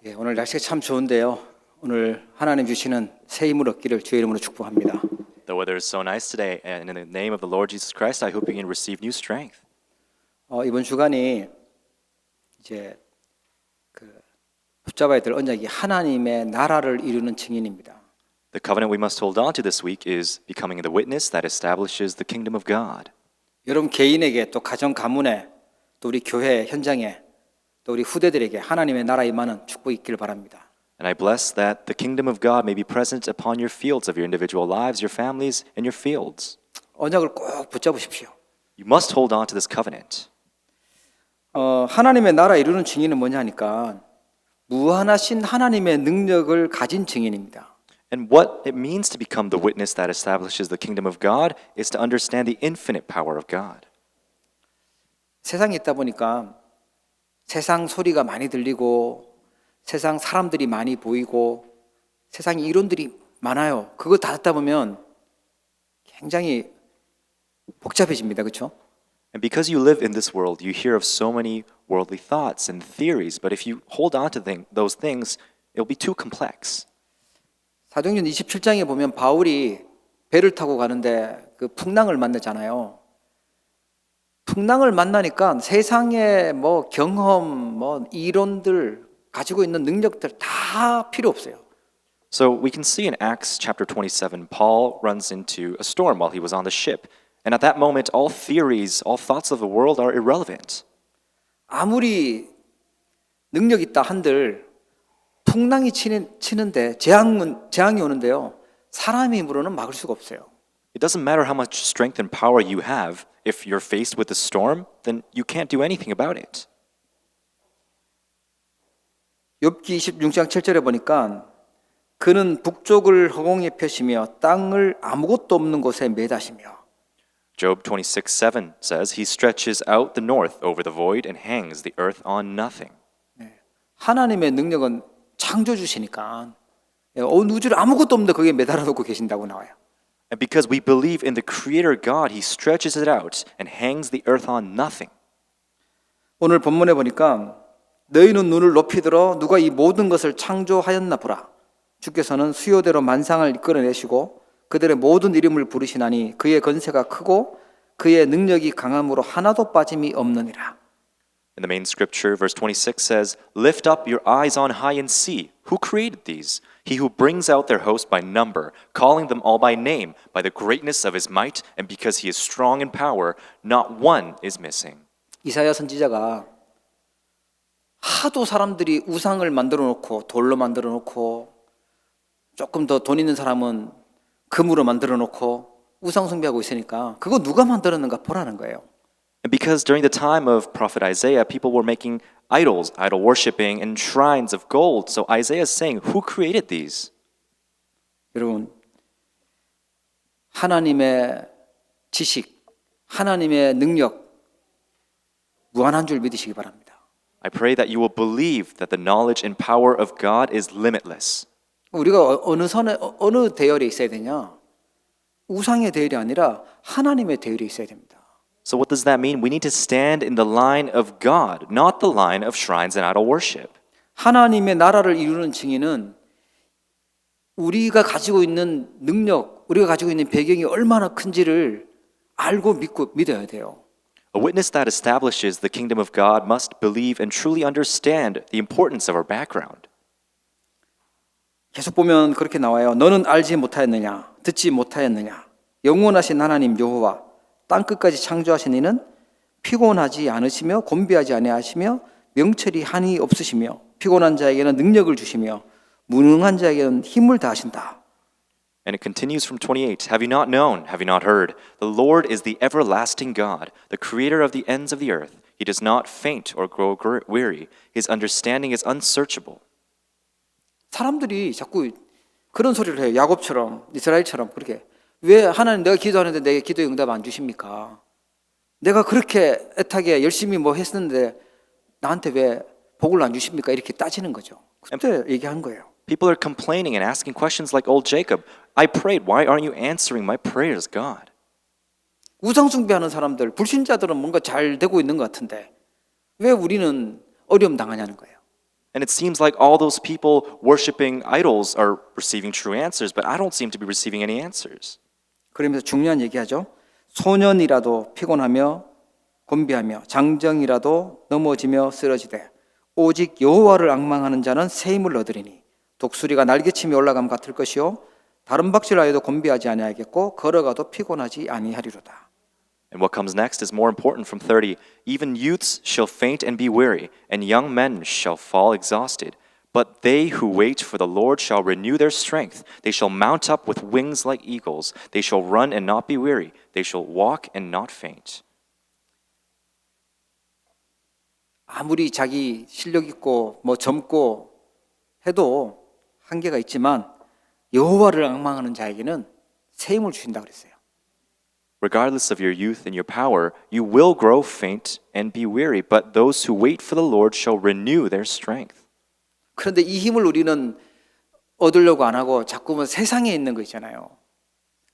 예, 오늘 날씨가 참 좋은데요. 오늘 하나님 주시는 새 힘을 얻기를 주의 이름으로 축복합니다. The weather is so nice today, and in the name of the Lord Jesus Christ, I hope you can receive new strength. 이번 주간이 이제 붙잡아야 될 언약이 하나님의 나라를 이루는 증인입니다. The covenant we must hold on to this week is becoming the witness that establishes the kingdom of God. 여러분 개인에게 또 가정 가문에 또 우리 교회 현장에 또 우리 후대들에게 하나님의 나라 임하는 축복이 있기를 바랍니다. And I bless that the kingdom of God may be present upon your fields of your individual lives, your families, and your fields. 언약을 꼭 붙잡으십시오. You must hold on to this covenant. 하나님의 나라 이루는 증인은 뭐냐 하니까 무한하신 하나님의 능력을 가진 증인입니다. And what it means to become the witness that establishes the kingdom of God is to understand the infinite power of God. 세상에 있다 보니까 세상 소리가 많이 들리고 세상 사람들이 많이 보이고 세상 이론들이 많아요. 그거 다 듣다 보면 굉장히 복잡해집니다. 그렇죠? And because you live in this world, you hear of so many worldly thoughts and theories, but if you hold on to those things, it'll be too complex. 사도행전 27장에 보면 바울이 배를 타고 가는데 그 풍랑을 만나잖아요. 풍랑을 만나니까 세상의 뭐 경험, 뭐 이론들 가지고 있는 능력들 다 필요 없어요. So we can see in Acts chapter 27, Paul runs into a storm while he was on the ship. And at that moment, all theories, all thoughts of the world are irrelevant. 아무리 능력 있다 한들 풍랑이 치는데 재앙이 오는데요. 사람의 힘으로는 막을 수가 없어요. It doesn't matter how much strength and power you have. If you're faced with a storm, then you can't do anything about it. 욥기 26장 7절에 보니까 그는 북쪽을 허공에 펴시며 땅을 아무것도 없는 곳에 매다시며 Job 26:7 says, He stretches out the north over the void and hangs the earth on nothing. 하나님의 능력은 창조주시니까 온 우주를 아무것도 없는데 거기에 매달아 놓고 계신다고 나와요. And because we believe in the Creator God, He stretches it out and hangs the earth on nothing. 오늘 본문에 보니까 너희는 눈을 높이 들어 누가 이 모든 것을 창조하였나 보라. 주께서는 수요대로 만상을 이끌어내시고 그들의 모든 이름을 부르시나니 그의 건세가 크고 그의 능력이 강함으로 하나도 빠짐이 없느니라. In the main scripture, verse 26 says, Lift up your eyes on high and see. Who created these? He who brings out their host by number, calling them all by name, by the greatness of his might, and because he is strong in power, not one is missing. 이사야 선지자가 하도 사람들이 우상을 만들어 놓고 돌로 만들어 놓고 조금 더 돈 있는 사람은 금으로 만들어 놓고 우상 숭배하고 있으니까 그거 누가 만들었는가 보라는 거예요. And because during the time of prophet Isaiah, people were making idols, idol worshiping, and shrines of gold. So Isaiah is saying, who created these? 여러분, 하나님의 지식, 하나님의 능력 무한한 줄 믿으시기 바랍니다. I pray that you will believe that the knowledge and power of God is limitless. 우리가 어느 대열에 있어야 되냐? 우상의 대열이 아니라 하나님의 대열에 있어야 됩니다. So what does that mean? We need to stand in the line of God, not the line of shrines and idol worship. 하나님의 나라를 이루는 증인은 우리가 가지고 있는 능력, 우리가 가지고 있는 배경이 얼마나 큰지를 알고 믿어야 돼요. A witness that establishes the kingdom of God must believe and truly understand the importance of our background. 계속 보면 그렇게 나와요. 너는 알지 못하였느냐? 듣지 못하였느냐? 영원하신 하나님 여호와 땅 끝까지 창조하신 이는 피곤하지 않으시며 곤비하지 아니하시며 명철이 한이 없으시며 피곤한 자에게는 능력을 주시며 무능한 자에게는 힘을 다하신다. And it continues from 28. Have you not known? Have you not heard? The Lord is the everlasting God, the creator of the ends of the earth. He does not faint or grow weary. His understanding is unsearchable. 사람들이 자꾸 그런 소리를 해요. 야곱처럼 이스라엘처럼 그렇게. 왜 하나님 내가 기도하는데 내게 기도에 응답 안 주십니까? 내가 그렇게 애타게 열심히 뭐 했는데 나한테 왜 복을 안 주십니까? 이렇게 따지는 거죠. 그때 얘기한 거예요. People are complaining and asking questions like old Jacob. I prayed. Why aren't you answering my prayers, God? 우상 숭배하는 사람들, 불신자들은 뭔가 잘 되고 있는 것 같은데 왜 우리는 어려움 당하냐는 거예요. And it seems like all those people worshiping idols are receiving true answers, but I don't seem to be receiving any answers. 그러면서 중요한 얘기하죠. 소년이라도 피곤하며 곤비하며 장정이라도 넘어지며 쓰러지되 오직 여호와를 앙망하는 자는 새 힘을 얻으리니 독수리가 날개치며 올라감 같을 것이요 다른 박질하여도 곤비하지 아니하겠고 걸어가도 피곤하지 아니하리로다. And what comes next is more important from 30. Even youths shall faint and be weary, and young men shall fall exhausted. But they who wait for the Lord shall renew their strength. They shall mount up with wings like eagles. They shall run and not be weary. They shall walk and not faint. 아무리 자기 실력 있고 뭐 젊고 해도 한계가 있지만 여호와를 앙망하는 자에게는 새 힘을 주신다 그랬어요. Regardless of your youth and your power, you will grow faint and be weary, but those who wait for the Lord shall renew their strength. 그런데 이 힘을 우리는 얻으려고 안 하고 자꾸만 세상에 있는 거 있잖아요.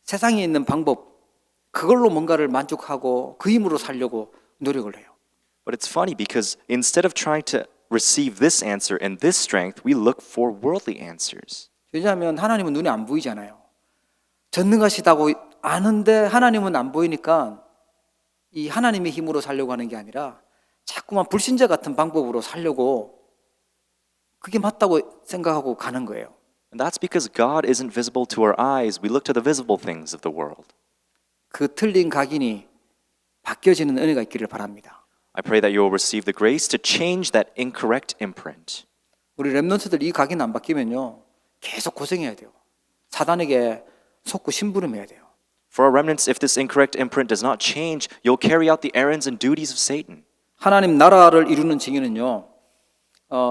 세상에 있는 방법, 그걸로 뭔가를 만족하고 그 힘으로 살려고 노력을 해요. But it's funny because instead of trying to receive this answer and this strength, we look for worldly answers. 왜냐하면 하나님은 눈에 안 보이잖아요. 전능하시다고 아는데 하나님은 안 보이니까 이 하나님의 힘으로 살려고 하는 게 아니라 자꾸만 불신자 같은 방법으로 살려고 그게 맞다고 생각하고 가는 거예요. And that's because God isn't visible to our eyes. We look to the visible things of the world. 그 틀린 각인이 바뀌어지는 은혜가 있기를 바랍니다. I pray that you will receive the grace to change that incorrect imprint. 우리 렘넌트들 이 각인 안 바뀌면요 계속 고생해야 돼요. 사단에게 속고 심부름해야 돼요. For our remnants, if this incorrect imprint does not change, you'll carry out the errands and duties of Satan. 하나님 나라를 이루는 증인은요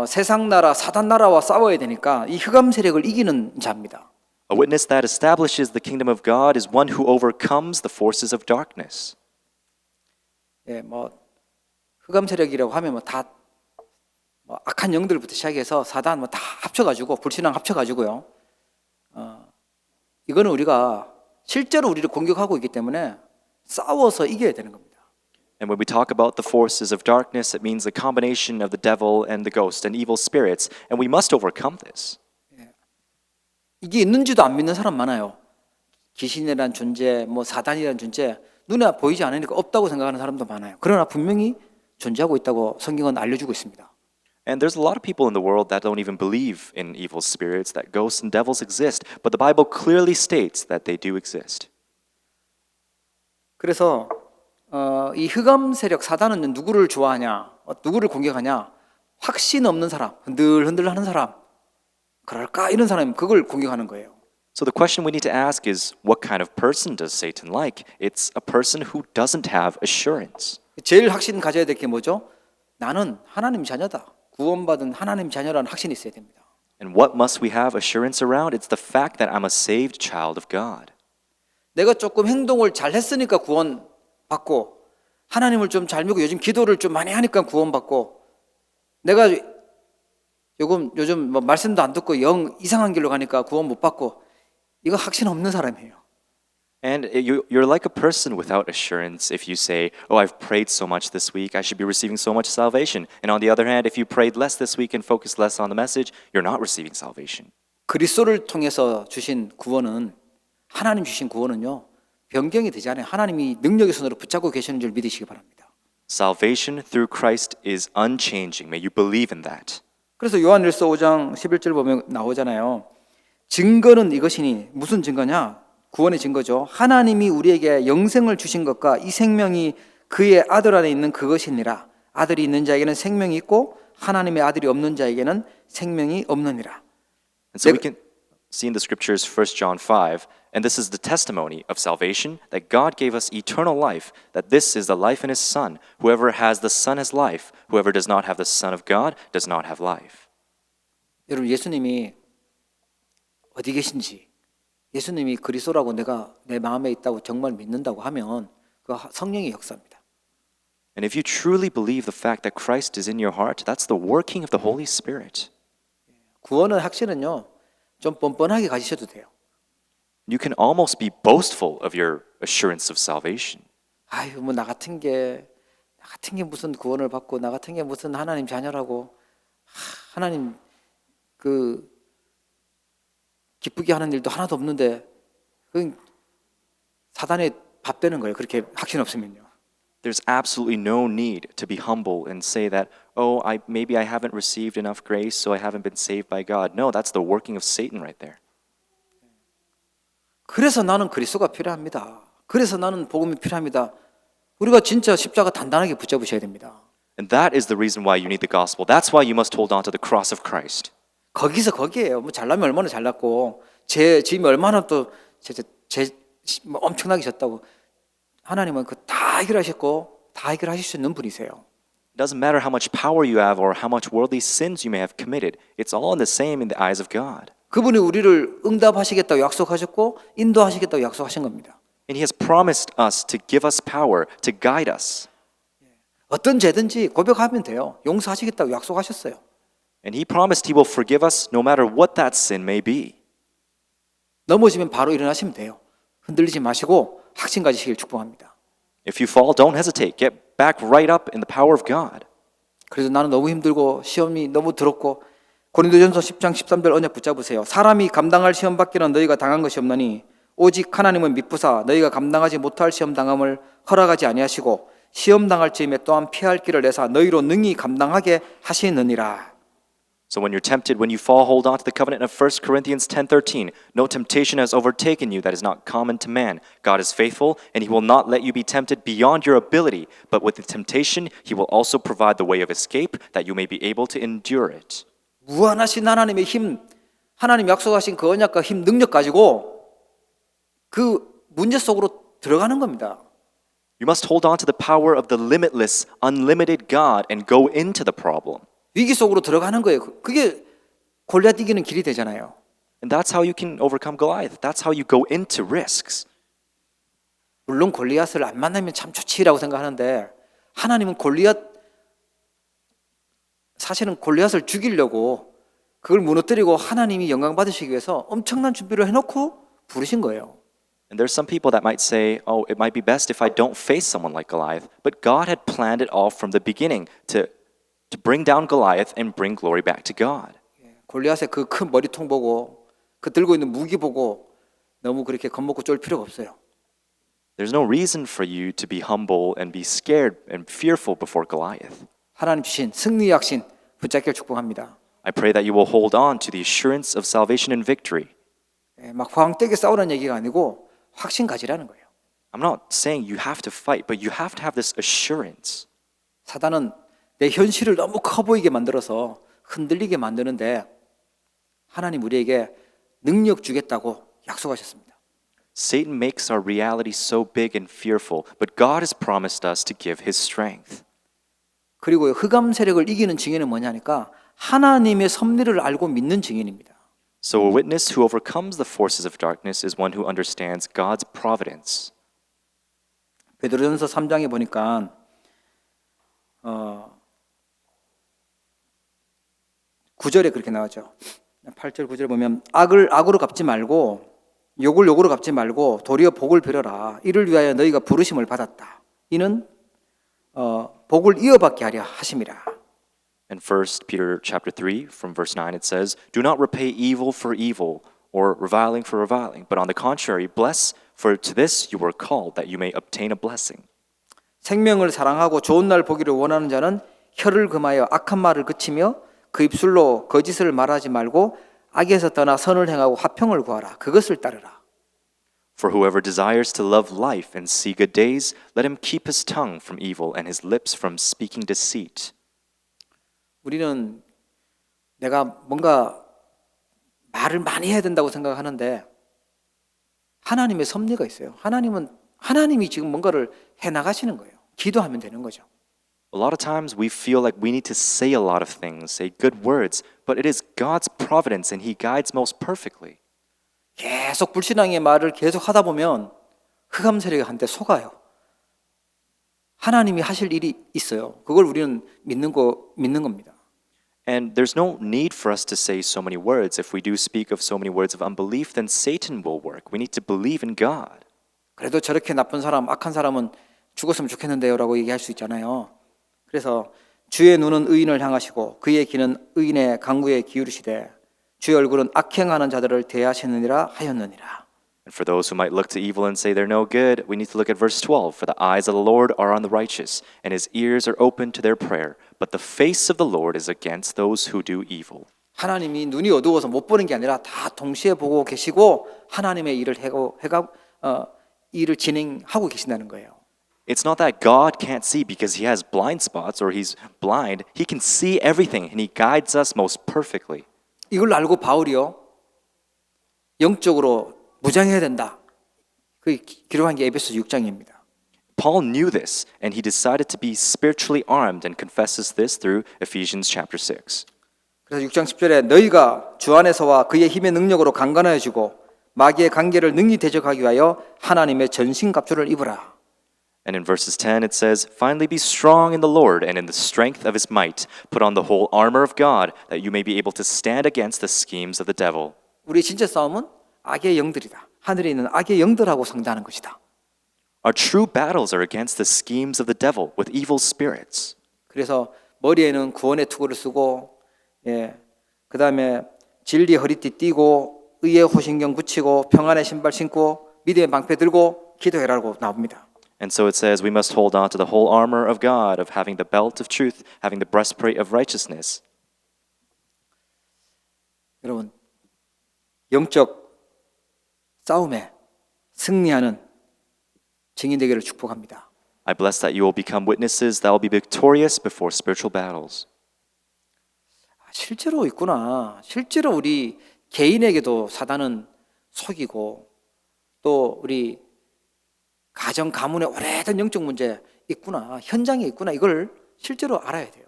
세상 나라, 사단 나라와 싸워야 되니까 이 흑암 세력을 이기는 자입니다. A witness that establishes the kingdom of God is one who overcomes the forces of darkness. 예, 뭐 흑암 세력이라고 하면 뭐다 악한 영들부터 시작해서 사단 뭐 다 합쳐가지고 불신앙 합쳐가지고요. 이거는 우리가 실제로 우리를 공격하고 있기 때문에 싸워서 이겨야 되는 겁니다. And when we talk about the forces of darkness, it means the combination of the devil and the ghost and evil spirits, and we must overcome this. 이게 있는지도 안 믿는 사람 많아요. 귀신이란 존재, 뭐 사단이란 존재 눈에 보이지 않으니까 없다고 생각하는 사람도 많아요. 그러나 분명히 존재하고 있다고 성경은 알려주고 있습니다. And there's a lot of people in the world that don't even believe in evil spirits, that ghosts and devils exist, but the Bible clearly states that they do exist. 그래서 이 흑암 세력 사단은 누구를 좋아하냐, 누구를 공격하냐, 확신 없는 사람, 흔들흔들 하는 사람, 그럴까 이런 사람 그걸 공격하는 거예요. So the question we need to ask is, what kind of person does Satan like? It's a person who doesn't have assurance. 제일 확신 가져야 될 게 뭐죠? 나는 하나님 자녀다. 구원받은 하나님 자녀라는 확신이 있어야 됩니다. And what must we have assurance around? It's the fact that I'm a saved child of God. 내가 조금 행동을 잘 했으니까 구원받고 하나님을 좀 잘 믿고 요즘 기도를 좀 많이 하니까 구원받고 내가 요즘 뭐 말씀도 안 듣고 영 이상한 길로 가니까 구원 못 받고 이거 확신 없는 사람이에요. And you're like a person without assurance if you say, oh, I've prayed so much this week, I should be receiving so much salvation. And on the other hand, if you prayed less this week and focused less on the message, you're not receiving salvation. 그리스도를 통해서 주신 구원은 하나님 주신 구원은요. 변경이 되지 않아요. 하나님이 능력의 손으로 붙잡고 계시는 줄 믿으시기 바랍니다. Salvation through Christ is unchanging. May you believe in that. 그래서 요한일서 5장 11절 보면 나오잖아요. 증거는 이것이니 무슨 증거냐? 구원의 증거죠. 하나님이 우리에게 영생을 주신 것과 이 생명이 그의 아들 안에 있는 그것이니라. 아들이 있는 자에게는 생명이 있고 하나님의 아들이 없는 자에게는 생명이 없느니라. And so we can see in the scriptures 1 John 5, and this is the testimony of salvation, that God gave us eternal life, that this is the life in his Son. Whoever has the Son has life. Whoever does not have the Son of God does not have life. 여러분 예수님이 어디 계신지 예수님이 그리스도라고 내가 내 마음에 있다고 정말 믿는다고 하면 그 성령의 역사입니다. And if you truly believe the fact that Christ is in your heart, that's the working of the Holy Spirit. 구원의 확신은요. 좀 뻔뻔하게 가지셔도 돼요. You can almost be boastful of your assurance of salvation. 아유 뭐 나 같은 게 무슨 구원을 받고 나 같은 게 무슨 하나님 자녀라고 하나님 그 기쁘게 하는 일도 하나도 없는데 그 사단의 밥 되는 거예요. 그렇게 확신 없으면요. There's absolutely no need to be humble and say that, oh, maybe I haven't received enough grace, so I haven't been saved by God. No, that's the working of Satan right there. 그래서 나는 그리스도가 필요합니다. 그래서 나는 복음이 필요합니다. 우리가 진짜 십자가 단단하게 붙잡으셔야 됩니다. And that is the reason why you need the gospel. That's why you must hold on to the cross of Christ. 거기서 거기에요. 뭐 잘나면 얼마나 잘났고 제 짐이 얼마나 또 뭐 엄청나게 졌다고 하나님은 그 다 해결하셨고 다 해결하실 수 있는 분이세요. It doesn't matter how much power you have or how much worldly sins you may have committed. It's all the same in the eyes of God. 그분이 우리를 응답하시겠다고 약속하셨고 인도하시겠다고 약속하신 겁니다. And He has promised us to give us power, to guide us. 어떤 죄든지 고백하면 돼요. 용서하시겠다고 약속하셨어요. And He promised He will forgive us no matter what that sin may be. 넘어지면 바로 일어나시면 돼요. 흔들리지 마시고 확신 가지시길 축복합니다. If you fall, don't hesitate. Get back right up in the power of God. 그래서 나는 너무 힘들고 시험이 너무 더럽고 고린도전서 10장 13절 언약 붙잡으세요. 사람이 감당할 시험 밖에는 너희가 당한 것이 없나니 오직 하나님은 미쁘사 너희가 감당하지 못할 시험 당함을 허락하지 아니하시고 시험 당할 즈음에 또한 피할 길을 내사 너희로 능히 감당하게 하시느니라. So when you're tempted, when you fall, hold on to the covenant of 1 Corinthians 10:13. No temptation has overtaken you that is not common to man. God is faithful, and He will not let you be tempted beyond your ability. But with the temptation, He will also provide the way of escape that you may be able to endure it. 무한하신 하나님의 힘, 하나님 약속하신 그 언약과 힘, 능력 가지고 그 문제 속으로 들어가는 겁니다. You must hold on to the power of the limitless, unlimited God and go into the problem. 위기 속으로 들어가는 거예요. 그게 골리앗 이기는 길이 되잖아요. And that's how you can overcome Goliath. That's how you go into risks. 물론 골리앗을 안 만나면 참 좋지라고 생각하는데 하나님은 사실은 골리앗을 죽이려고 그걸 무너뜨리고 하나님이 영광 받으시기 위해서 엄청난 준비를 해놓고 부르신 거예요. And there's some people that might say, oh, it might be best if I don't face someone like Goliath. But God had planned it all from the beginning to bring down Goliath and bring glory back to God. 골리앗의 그 큰 머리통 보고 그 들고 있는 무기 보고 너무 그렇게 겁먹고 쫄 필요가 없어요. There's no reason for you to be humble and be scared and fearful before Goliath. 하나님 주신 승리의 확신 붙잡길 축복합니다. I pray that you will hold on to the assurance of salvation and victory. 막 황떼게 싸우는 얘기가 아니고 확신 가지라는 거예요. I'm not saying you have to fight, but you have to have this assurance. 사단은 내 현실을 너무 커 보이게 만들어서 흔들리게 만드는데 하나님 우리에게 능력 주겠다고 약속하셨습니다. Satan makes our reality so big and fearful, but God has promised us to give His strength. 그리고 흑암 세력을 이기는 증인은 뭐냐니까 하나님의 섭리를 알고 믿는 증인입니다. So a witness who overcomes the forces of darkness is one who understands God's providence. 베드로전서 3장에 보니까 9절에 그렇게 나오죠. 8절 9절 보면 악을 악으로 갚지 말고 욕을 욕으로 갚지 말고 도리어 복을 빌어라. 이를 위하여 너희가 부르심을 받았다. 이는 복을 이어받게 하려 하심이라. In 1 Peter chapter 3 from verse 9 it says, "Do not repay evil for evil or reviling for reviling, but on the contrary bless, for to this you were called that you may obtain a blessing." 생명을 사랑하고 좋은 날 보기를 원하는 자는 혀를 금하여 악한 말을 그치며 그 입술로 거짓을 말하지 말고 악에서 떠나 선을 행하고 화평을 구하라. 그것을 따르라. For whoever desires to love life and see good days, let him keep his tongue from evil and his lips from speaking deceit. 우리는 내가 뭔가 말을 많이 해야 된다고 생각하는데 하나님의 섭리가 있어요. 하나님이 지금 뭔가를 해 나가시는 거예요. 기도하면 되는 거죠. A lot of times we feel like we need to say a lot of things, say good words, but it is God's providence and He guides most perfectly. 계속 불신앙의 말을 계속 하다 보면 흑암 세력이 한테 속아요. 하나님이 하실 일이 있어요. 그걸 우리는 믿는 겁니다. And there's no need for us to say so many words. If we do speak of so many words of unbelief, then Satan will work. We need to believe in God. 그래도 저렇게 나쁜 사람, 악한 사람은 죽었으면 좋겠는데요라고 얘기할 수 있잖아요. 그래서 주의 눈은 의인을 향하시고 그의 귀는 의인의 강구에 기울이시되 주의 얼굴은 악행하는 자들을 대하시느니라 하였느니라. And for those who might look to evil and say they're no good, we need to look at verse 12. For the eyes of the Lord are on the righteous, and his ears are open to their prayer. But the face of the Lord is against those who do evil. 하나님이 눈이 어두워서 못 보는 게 아니라 다 동시에 보고 계시고 하나님의 일을 일을 진행하고 계신다는 거예요. It's not that God can't see because he has blind spots or he's blind. He can see everything, and he guides us most perfectly. 이걸 알고 바울이요 영적으로 무장해야 된다. 그 기록한 게 에베소 6장입니다. Paul knew this, and he decided to be spiritually armed and confesses this through Ephesians chapter 6. 그래서 6장 10절에 너희가 주 안에서와 그의 힘의 능력으로 강건하여지고 마귀의 관계를 능히 대적하기 위하여 하나님의 전신갑주를 입으라. And in verses 10 it says, "Finally be strong in the Lord and in the strength of his might. Put on the whole armor of God that you may be able to stand against the schemes of the devil." 우리 진짜 싸움은 악의 영들이다. 하늘에 있는 악의 영들하고 상대하는 것이다. Our true battles are against the schemes of the devil with evil spirits. 그래서 머리에는 구원의 투구를 쓰고 그다음에 진리의 허리띠 띠고 의의 호신경 붙이고 평안의 신발 신고 믿음의 방패 들고 기도해라고 나옵니다. And so it says we must hold on to the whole armor of God, of having the belt of truth, having the breastplate of righteousness. 여러분, 영적 싸움에 승리하는 증인 되기를 축복합니다. I bless that you will become witnesses that will be victorious before spiritual battles. 실제로 있구나. 실제로 우리 개인에게도 사단은 속이고 또 우리 가정 가문의 오래된 영적 문제 있구나. 현장에 있구나. 이걸 실제로 알아야 돼요.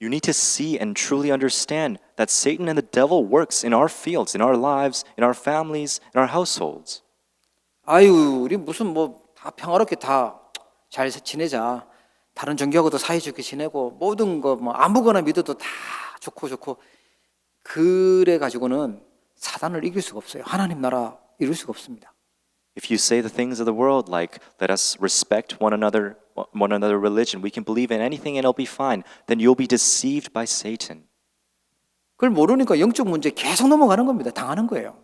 You need to see and truly understand that Satan and the devil works in our fields, in our lives, in our families, in our households. 아유, 우리 무슨 뭐 다 평화롭게 다 잘 지내자. 다른 종교하고도 사이좋게 지내고 모든 거 뭐 아무거나 믿어도 다 좋고 그래 가지고는 사단을 이길 수가 없어요. 하나님 나라 이룰 수가 없습니다. If you say the things of the world like let us respect one another religion, we can believe in anything and it'll be fine, then you'll be deceived by Satan. 그걸 모르니까 영적 문제 계속 넘어가는 겁니다. 당하는 거예요.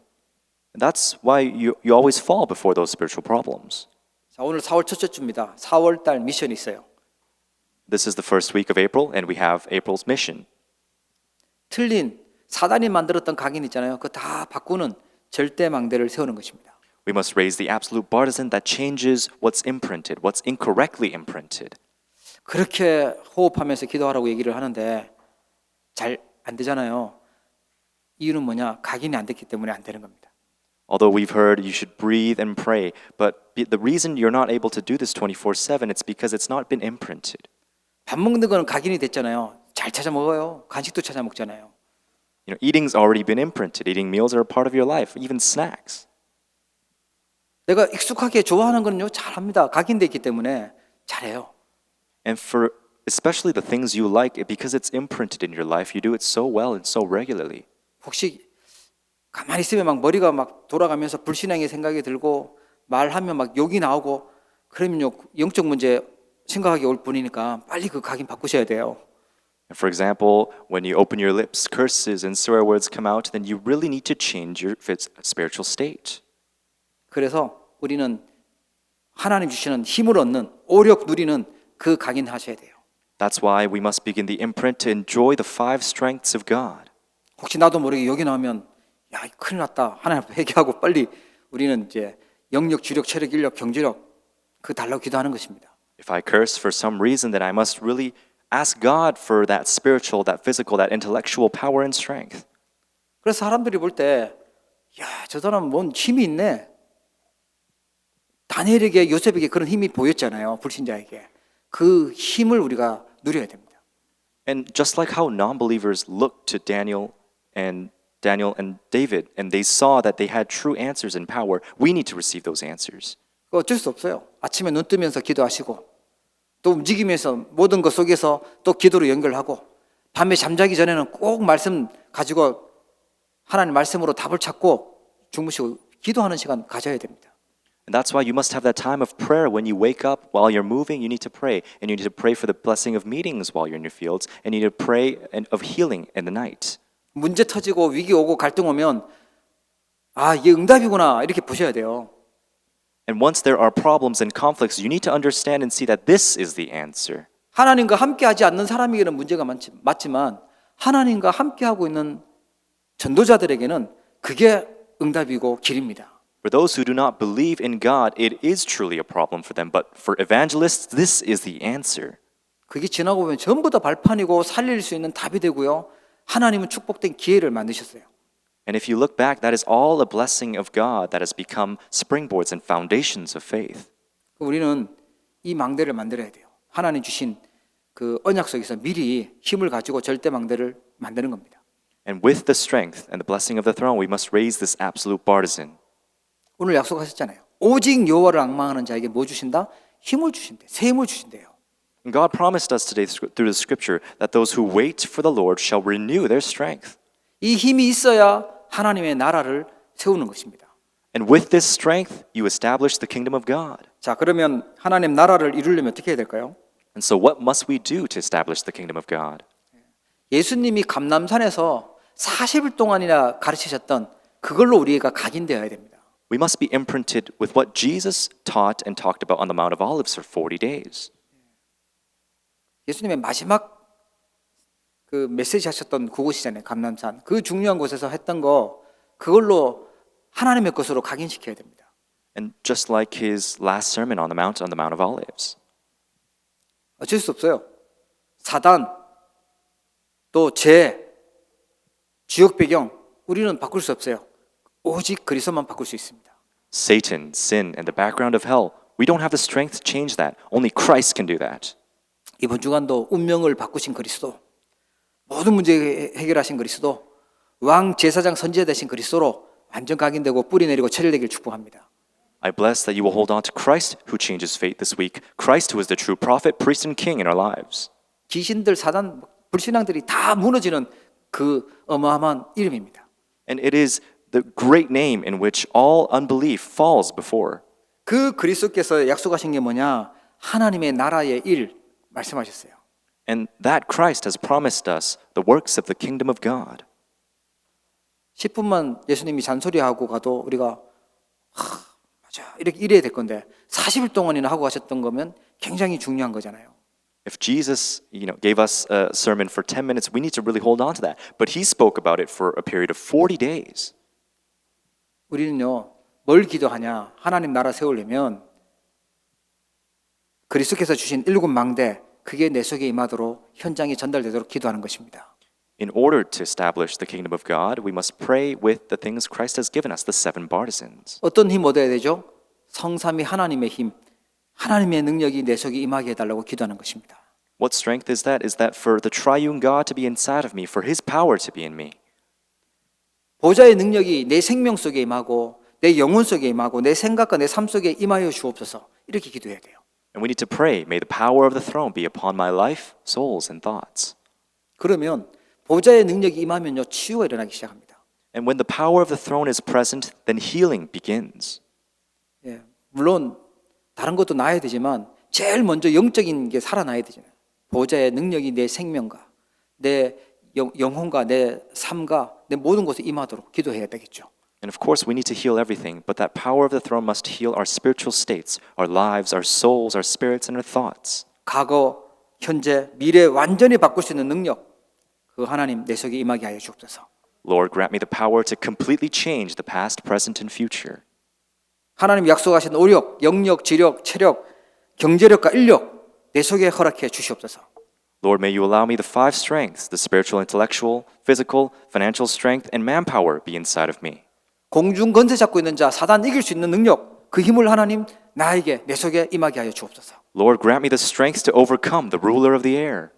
And that's why you always fall before those spiritual problems. 자, 오늘 4월 첫째 주입니다. 4월 달 미션이 있어요. This is the first week of April and we have April's mission. 틀린 사단이 만들었던 각인 있잖아요. 그거 다 바꾸는 절대 망대를 세우는 것입니다. We must raise the absolute partisan that changes what's imprinted, what's incorrectly imprinted. 그렇게 호흡하면서 기도하라고 얘기를 하는데 잘 안 되잖아요. 이유는 뭐냐? 각인이 안 됐기 때문에 안 되는 겁니다. Although we've heard you should breathe and pray, but the reason you're not able to do this 24/7, it's because it's not been imprinted. 밥 먹는 거는 각인이 됐잖아요. 잘 찾아 먹어요. 간식도 찾아 먹잖아요. You know, eating's already been imprinted. Eating meals are a part of your life, even snacks. 내가 익숙하게 좋아하는 거는요 잘합니다. 각인돼 있기 때문에 잘해요. And for especially the things you like, because it's imprinted in your life, you do it so well and so regularly. 혹시 가만히 있으면 막 머리가 막 돌아가면서 불신앙의 생각이 들고 말하면 막 욕이 나오고 그러면요 영적 문제 심각하게 올 뿐이니까 빨리 그 각인 바꾸셔야 돼요. And for example, when you open your lips, curses and swear words come out, then you really need to change your spiritual state. 그래서 우리는 하나님 주시는 힘을 얻는 오력 누리는 그 각인 하셔야 돼요. That's why we must begin the imprint to enjoy the 5 strengths of God. 혹시 나도 모르게 여기 나오면 야 큰일 났다 하나님 앞에 회개하고 빨리 우리는 이제 영력, 주력, 체력, 인력, 경제력 그 달라고 기도하는 것입니다. If I curse for some reason, then I must really ask God for that spiritual, that physical, that intellectual power and strength. 그래서 사람들이 볼 때 야, 저 사람 뭔 힘이 있네. 다니엘에게 요셉에게 그런 힘이 보였잖아요. 불신자에게. 그 힘을 우리가 누려야 됩니다. And just like how non-believers looked to Daniel and David, and they saw that they had true answers and power, we need to receive those answers. 어쩔 수 없어요. 아침에 눈 뜨면서 기도하시고 또 움직이면서 모든 것 속에서 또 기도로 연결하고 밤에 잠자기 전에는 꼭 말씀 가지고 하나님 말씀으로 답을 찾고 주무시고 기도하는 시간 가져야 됩니다. And that's why you must have that time of prayer when you wake up. While you're moving, you need to pray. And you need to pray for the blessing of meetings while you're in your fields. And you need to pray of healing in the night. 문제 터지고 위기 오고 갈등 오면 아, 이게 응답이구나 이렇게 보셔야 돼요. And once there are problems and conflicts, you need to understand and see that this is the answer. 하나님과 함께하지 않는 사람에게는 문제가 맞지만 하나님과 함께하고 있는 전도자들에게는 그게 응답이고 길입니다. For those who do not believe in God, it is truly a problem for them. But for evangelists, this is the answer. 그게 지나고 보면 전부 다 발판이고 살릴 수 있는 답이 되고요. 하나님은 축복된 기회를 만드셨어요. And if you look back, that is all a blessing of God that has become springboards and foundations of faith. 우리는 이 망대를 만들어야 돼요. 하나님 주신 그 언약 속에서 미리 힘을 가지고 절대 망대를 만드는 겁니다. And with the strength and the blessing of the throne, we must raise this absolute partisan. 오늘 약속하셨잖아요. 오직 여호와를 앙망하는 자에게 뭐 주신다? 힘을 주신대. 새 힘을 주신대요. And God promised us today through the scripture that those who wait for the Lord shall renew their strength. 이 힘이 있어야 하나님의 나라를 세우는 것입니다. And with this strength, you establish the kingdom of God. 자, 그러면 하나님 나라를 이루려면 어떻게 해야 될까요? And so what must we do to establish the kingdom of God? 예수님이 감람산에서 40일 동안이나 가르치셨던 그걸로 우리가 각인되어야 됩니다. We must be imprinted with what Jesus taught and talked about on the Mount of Olives for 40 days. 예수님의 마지막 그 메시지 하셨던 그곳이잖아요. 감람산. 그 중요한 곳에서 했던 거 그걸로 하나님의 것으로 각인시켜야 됩니다. And just like his last sermon on the Mount of Olives. 어쩔 수 없어요. 사단 또 죄, 지옥 배경 우리는 바꿀 수 없어요. 오직 그리스도만 바꿀 수 있습니다. Satan, sin, and the background of hell. We don't have the strength to change that. Only Christ can do that. 이번 주간도 운명을 바꾸신 그리스도, 모든 문제 해결하신 그리스도, 왕 제사장 선지자 되신 그리스도로 완전 각인되고 뿌리 내리고 체질되길 축복합니다. I bless that you will hold on to Christ who changes fate this week. Christ who is the true prophet, priest, and king in our lives. 귀신들, 사단, 불신앙들이 다 무너지는 그 어마어마한 이름입니다. And it is the great name in which all unbelief falls before. 그 그리스도께서 약속하신 게 뭐냐? 하나님의 나라의 일 말씀하셨어요. And that Christ has promised us the works of the kingdom of God. 10분만 예수님이 잔소리하고 가도 우리가 맞아 이렇게 이래야 될 건데 40일 동안이나 하고 가셨던 거면 굉장히 중요한 거잖아요. If Jesus, gave us a sermon for 10 minutes, we need to really hold on to that. But he spoke about it for a period of 40 days. 우리는요, 뭘 기도하냐? 하나님 나라 세우려면 그리스도께서 주신 일곱 망대 그게 내 속에 임하도록 현장에 전달되도록 기도하는 것입니다. In order to establish the kingdom of God, we must pray with the things Christ has given us, the seven partisans. 어떤 힘 얻어야 되죠? 성삼위 하나님의 힘, 하나님의 능력이 내 속에 임하게 해달라고 기도하는 것입니다. What strength is that? Is that for the triune God to be inside of me, for his power to be in me. 보좌의 능력이 내 생명 속에 임하고 내 영혼 속에 임하고 내 생각과 내 삶 속에 임하여 주옵소서 이렇게 기도해야 돼요. And we need to pray, may the power of the throne be upon my life, souls, and thoughts. 그러면 보좌의 능력이 임하면요 치유가 일어나기 시작합니다. And when the power of the throne is present, then healing begins. 예, 물론 다른 것도 나야 되지만 제일 먼저 영적인 게 살아나야 되잖아요. 보좌의 능력이 내 생명과 내 영혼과 내 삶과 내 모든 것에 임하도록 기도해야 되겠죠. And of course, we need to heal everything, but that power of the throne must heal our spiritual states, our lives, our souls, our spirits, and our thoughts. 과거, 현재, 미래 완전히 바꿀 수 있는 능력 그 하나님 내 속에 임하게 하여 주옵소서. Lord, grant me the power to completely change the past, present, and future. 하나님 약속하신 오력, 영력, 지력, 체력, 경제력과 인력 내 속에 허락해 주시옵소서. Lord, may you allow me the five strengths, the spiritual, intellectual, physical, financial strength, and manpower be inside of me. 공중 건세 잡고 있는 자, 사단 이길 수 있는 능력, 그 힘을 하나님 나에게 내 속에 임하게 하여 주옵소서. Lord, grant me the strength to overcome the ruler of the air.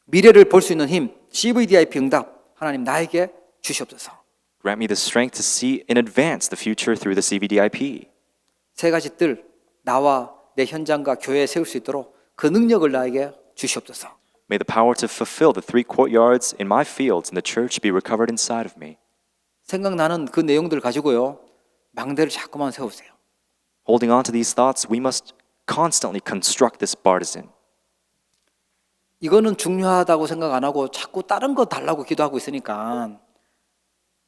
미래를 볼 수 있는 힘, CVDIP 응답 하나님 나에게 주시옵소서. Grant me the strength to see in advance the future through the CVDIP. 세 가지 뜰 나와 내 현장과 교회에 세울 수 있도록 그 능력을 나에게 주시옵소서. May the power to fulfill the 3 courtyards in my fields in the church be recovered inside of me. 생각나는 그 내용들 가지고요. 망대를 자꾸만 세우세요. Holding on to these thoughts, we must constantly construct this partisan. 이거는 중요하다고 생각 안 하고 자꾸 다른 거 달라고 기도하고 있으니까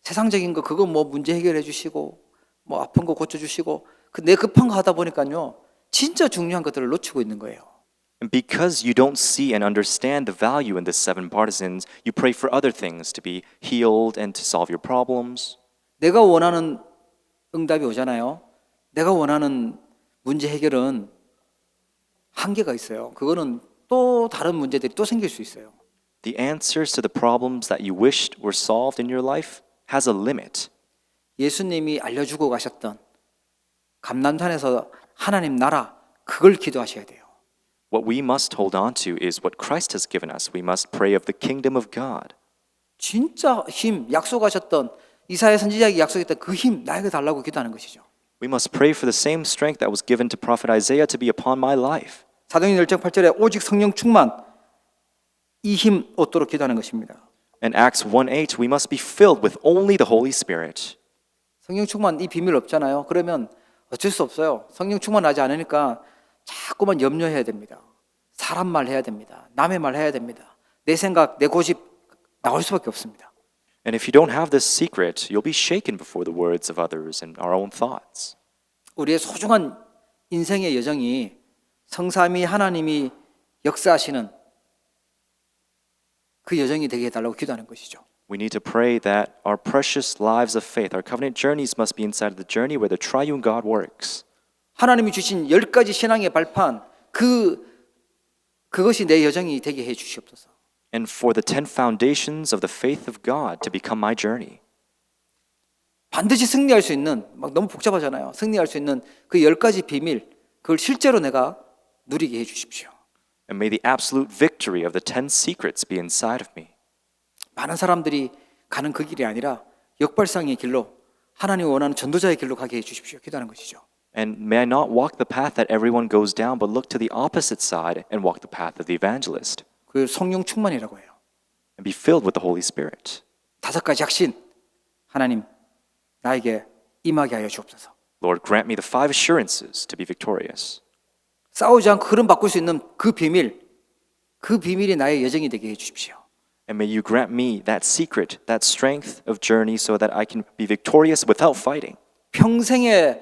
세상적인 거 그거 뭐 문제 해결해 주시고 뭐 아픈 거 고쳐 주시고 그 내 급한 거 하다 보니까요 진짜 중요한 것들을 놓치고 있는 거예요. And because you don't see and understand the value in the 7 partisans, you pray for other things to be healed and to solve your problems. 내가 원하는 응답이 오잖아요. 내가 원하는 문제 해결은 한계가 있어요. 그거는 또 다른 문제들이 또 생길 수 있어요. The answers to the problems that you wished were solved in your life has a limit. 예수님이 알려주고 가셨던 감람산에서 하나님 나라 그걸 기도하셔야 돼요. What we must hold on to is what Christ has given us. We must pray of the kingdom of God. 진짜 힘 약속하셨던 이사야 선지자에게 약속했던 그 힘 나에게 달라고 기도하는 것이죠. We must pray for the same strength that was given to prophet Isaiah to be upon my life. 사도행전 1장 8절에 오직 성령 충만 이 힘 얻도록 기도하는 것입니다. In Acts 1:8, we must be filled with only the Holy Spirit. 성령 충만 이 비밀 없잖아요. 그러면 어쩔 수 없어요. 성령 충만하지 않으니까 자꾸만 염려해야 됩니다. 사람 말 해야 됩니다. 남의 말 해야 됩니다. 내 생각, 내 고집 나올 수밖에 없습니다. And if you don't have this secret, you'll be shaken before the words of others and our own thoughts. 우리의 소중한 인생의 여정이 성삼위 하나님이 역사하시는 그 여정이 되게 해달라고 기도하는 것이죠. We need to pray that our precious lives of faith, our covenant journeys must be inside of the journey where the triune God works. 하나님이 주신 10가지 신앙의 발판 그것이 내 여정이 되게 해 주시옵소서. And for the 10 foundations of the faith of God to become my journey. 반드시 승리할 수 있는 막 너무 복잡하잖아요. 승리할 수 있는 그 10가지 비밀 그걸 실제로 내가 누리게 해 주십시오. And may the absolute victory of the 10 secrets be inside of me. 많은 사람들이 가는 그 길이 아니라 역발상의 길로 하나님이 원하는 전도자의 길로 가게 해 주십시오. 기도하는 것이죠. And may I not walk the path that everyone goes down, but look to the opposite side and walk the path of the evangelist. 그 성령 충만이라고 해요. And be filled with the Holy Spirit. 5가지 확신 하나님 나에게 임하게 하여 주옵소서. Lord, grant me the 5 assurances to be victorious. 싸우지 않고 흐름 바꿀 수 있는 그 비밀이 나의 여정이 되게 해 주십시오. And may you grant me that secret, that strength of journey so that I can be victorious without fighting. 평생에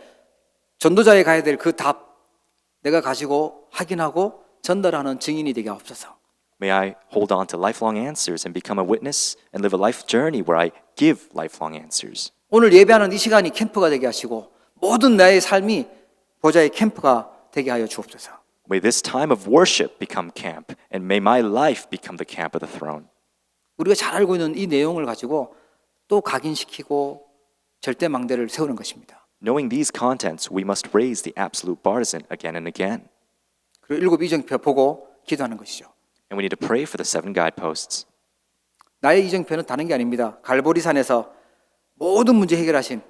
전도자에 가야 될 그 답 내가 가지고 확인하고 전달하는 증인이 되게 하옵소서. May I hold on to lifelong answers and become a witness and live a life journey where I give lifelong answers. 오늘 예배하는 이 시간이 캠프가 되게 하시고 모든 나의 삶이 보좌의 캠프가 되게 하여 주옵소서. May this time of worship become camp, and may my life become the camp of the throne. 우리가 잘 알고 있는 이 내용을 가지고 또 각인시키고 절대 망대를 세우는 것입니다. Knowing these contents, we must raise the absolute partisan again and again. 그리고 7 이정표 보고 기도하는 것이죠. And we need to pray for the 7 guideposts. 나의 이정표는 다른 게 아닙니다. 갈보리산에서 모든 문제 해결하신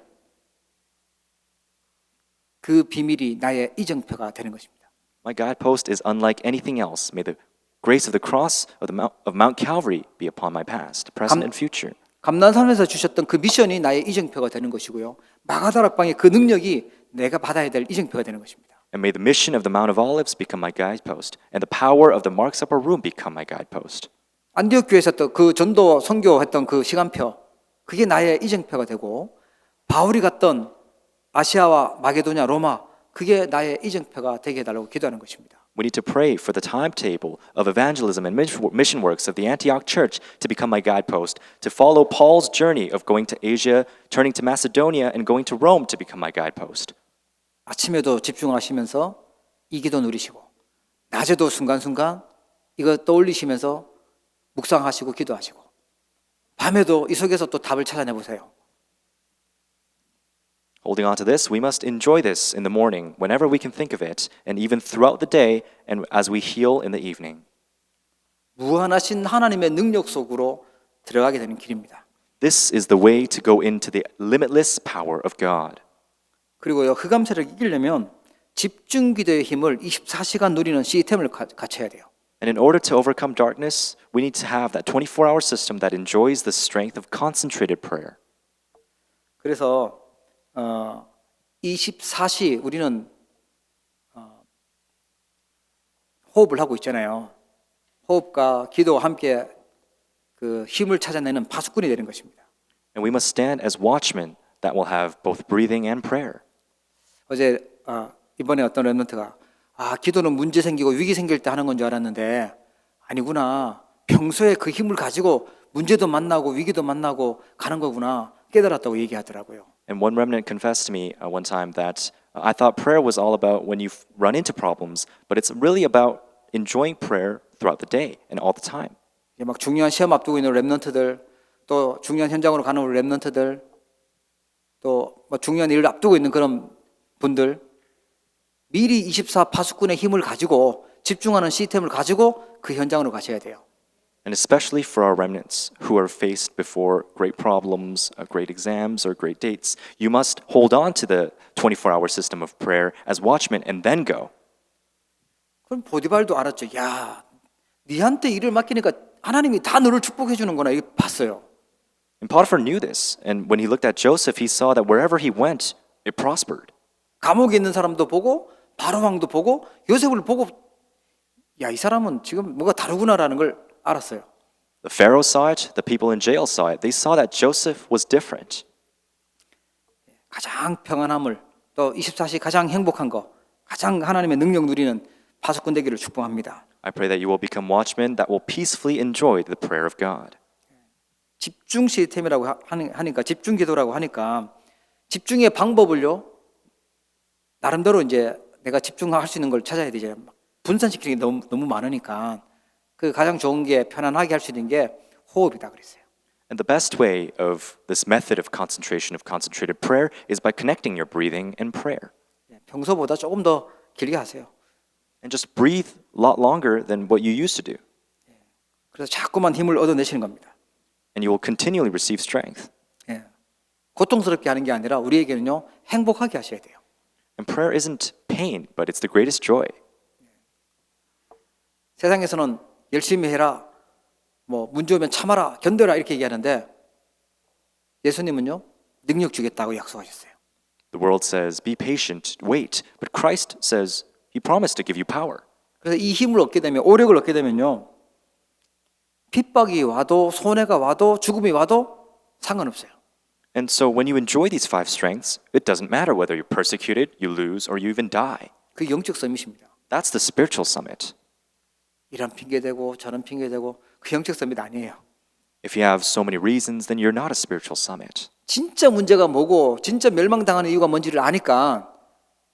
그 비밀이 나의 이정표가 되는 것입니다. My guidepost is unlike anything else. May the grace of the cross of Mount Calvary be upon my past, present, and future. 감난산에서 주셨던 그 미션이 나의 이정표가 되는 것이고요. 마가다락방의 그 능력이 내가 받아야 될 이정표가 되는 것입니다. And may the mission of the Mount of Olives become my guidepost, and the power of the Mark's Upper Room become my guidepost. 안디옥 교회에서 또 그 전도 선교했던 그 시간표, 그게 나의 이정표가 되고 바울이 갔던 아시아와 마게도냐, 로마, 그게 나의 이정표가 되게 해달라고 기도하는 것입니다. We need to pray for the timetable of evangelism and mission works of the Antioch church to become my guidepost, to follow Paul's journey of going to Asia, turning to Macedonia, and going to Rome to become my guidepost. 아침에도 집중을 하시면서 이 기도 누리시고 낮에도 순간순간 이거 떠올리시면서 묵상하시고 기도하시고 밤에도 이 속에서 또 답을 찾아내보세요. Holding on to this, we must enjoy this in the morning, whenever we can think of it, and even throughout the day, and as we heal in the evening. 무한하신 하나님의 능력 속으로 들어가게 되는 길입니다. This is the way to go into the limitless power of God. 그리고요, 흑암세를 이기려면 집중 기도의 힘을 24시간 누리는 시스템을 갖춰야 돼요. And in order to overcome darkness, we need to have that 24-hour system that enjoys the strength of concentrated prayer. 그래서 24시 우리는 호흡을 하고 있잖아요. 호흡과 기도와 함께 그 힘을 찾아내는 파수꾼이 되는 것입니다. And we must stand as watchmen that will have both breathing and prayer. 어제 이번에 어떤 랩런트가 기도는 문제 생기고 위기 생길 때 하는 건 줄 알았는데 아니구나. 평소에 그 힘을 가지고 문제도 만나고 위기도 만나고 가는 거구나 깨달았다고 얘기하더라고요. And one remnant confessed to me one time that I thought prayer was all about when you run into problems, but it's really about enjoying prayer throughout the day and all the time. 이제 막 중요한 시험 앞두고 있는 랩런트들, 또 중요한 현장으로 가는 우리 랩런트들, 또 뭐 중요한 일을 앞두고 있는 그런 분들, 미리 24 파수꾼의 힘을 가지고 집중하는 시스템을 가지고 그 현장으로 가셔야 돼요. And especially for our remnants who are faced before great problems, great exams, or great dates, you must hold on to the 24-hour system of prayer as watchmen and then go. 그럼 보디발도 알았죠. 야, 니한테 일을 맡기니까 하나님이 다 너를 축복해 주는구나. 이거 봤어요. And Potiphar knew this, and when he looked at Joseph, he saw that wherever he went, it prospered. 감옥에 있는 사람도 보고 바로 왕도 보고 요셉을 보고 야, 이 사람은 지금 뭐가 다르구나라는 걸 알았어요. The Pharaoh saw it, the people in jail saw it. They saw that Joseph was different. 가장 평안함을 또 24시 가장 행복한 거, 가장 하나님의 능력 누리는 파수꾼 되기를 축복합니다. I pray that you will become watchmen that will peacefully enjoy the prayer of God. 집중 시스템이라고 하니까 집중 기도라고 하니까 집중의 방법을요 나름대로 이제 내가 집중할 수 있는 걸 찾아야 되잖아요. 분산시키는 게 너무 많으니까 그 가장 좋은 게 편안하게 할 수 있는 게 호흡이다 그랬어요. And the best way of this method of concentration, of concentrated prayer, is by connecting your breathing and prayer. 평소보다 조금 더 길게 하세요. And just breathe a lot longer than what you used to do. 그래서 자꾸만 힘을 얻어내시는 겁니다. And you will continually receive strength. 예. 고통스럽게 하는 게 아니라 우리에게는요 행복하게 하셔야 돼요. And prayer isn't pain, but it's the greatest joy. 세상에서는 열심히 해라, 뭐 문제 오면 참아라, 견뎌라 이렇게 얘기하는데 예수님은요 능력 주겠다고 약속하셨어요. The world says, be patient, wait. But Christ says, He promised to give you power. 그래서 이 힘을 얻게 되면 오력을 얻게 되면요 핍박이 와도 손해가 와도 죽음이 와도 상관없어요. And so when you enjoy these five strengths, it doesn't matter whether you're persecuted, you lose, or you even die. 그 영적 서밋입니다. That's the spiritual summit. 이런 핑계 대고 저런 핑계 대고 그 영적 서밋 아니에요. If you have so many reasons, then you're not a spiritual summit. 진짜 문제가 뭐고 진짜 멸망당하는 이유가 뭔지를 아니까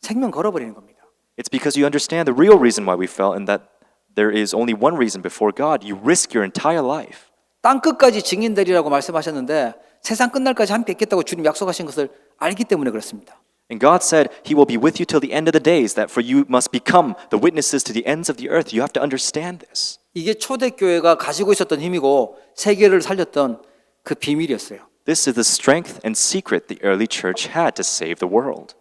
생명 걸어버리는 겁니다. It's because you understand the real reason why we fell and that there is only one reason before God. You risk your entire life. 땅 끝까지 증인되리라고 말씀하셨는데 세상 끝날까지 함께 있겠다고 주님 약속하신 것을 알기 때문에 그렇습니다. And God said He will be with you till the end of the days, that for you must become the witnesses to the ends of the earth. You have to understand this. 이게 초대교회가 가지고 있었던 힘이고 세계를 살렸던 그 비밀이었어요. This is the strength and secret the early church had to save the world.